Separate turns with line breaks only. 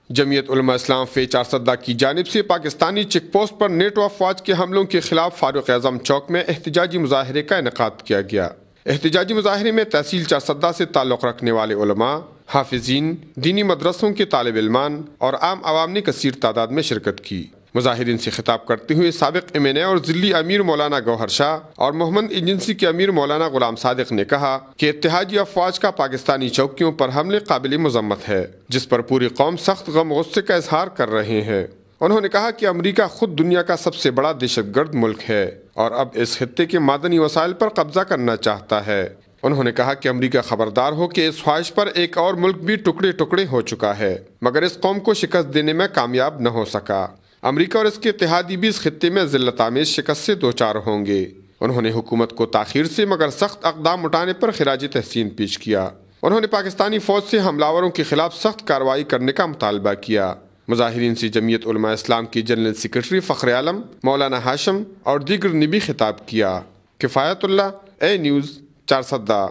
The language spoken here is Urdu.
جمعیت علماء اسلام فی چارسدہ کی جانب سے پاکستانی چیک پوسٹ پر نیٹو افواج کے حملوں کے خلاف فاروق اعظم چوک میں احتجاجی مظاہرے کا انعقاد کیا گیا۔ احتجاجی مظاہرے میں تحصیل چارسدہ سے تعلق رکھنے والے علماء، حافظین، دینی مدرسوں کے طالب علمان اور عام عوام نے کثیر تعداد میں شرکت کی۔ مظاہرین سے خطاب کرتے ہوئے سابق MNA اور ضلعی امیر مولانا گوہر شاہ اور محمد ایجنسی کے امیر مولانا غلام صادق نے کہا کہ اتحادی افواج کا پاکستانی چوکیوں پر حملے قابل مذمت ہے، جس پر پوری قوم سخت غم و غصے کا اظہار کر رہے ہیں۔ انہوں نے کہا کہ امریکہ خود دنیا کا سب سے بڑا دہشت گرد ملک ہے اور اب اس خطے کے معدنی وسائل پر قبضہ کرنا چاہتا ہے۔ انہوں نے کہا کہ امریکہ خبردار ہو کہ اس خواہش پر ایک اور ملک بھی ٹکڑے ٹکڑے ہو چکا ہے، مگر اس قوم کو شکست دینے میں کامیاب نہ ہو سکا۔ امریکہ اور اس کے اتحادی بھی اس خطے میں ذلت آمیز شکست سے دوچار ہوں گے۔ انہوں نے حکومت کو تاخیر سے مگر سخت اقدام اٹھانے پر خراج تحسین پیش کیا۔ انہوں نے پاکستانی فوج سے حملہ آوروں کے خلاف سخت کارروائی کرنے کا مطالبہ کیا۔ مظاہرین سے جمعیت علماء اسلام کی جنرل سیکرٹری فخر عالم، مولانا ہاشم اور دیگر نے بھی خطاب کیا۔ کفایت اللہ، اے نیوز، چارسدہ۔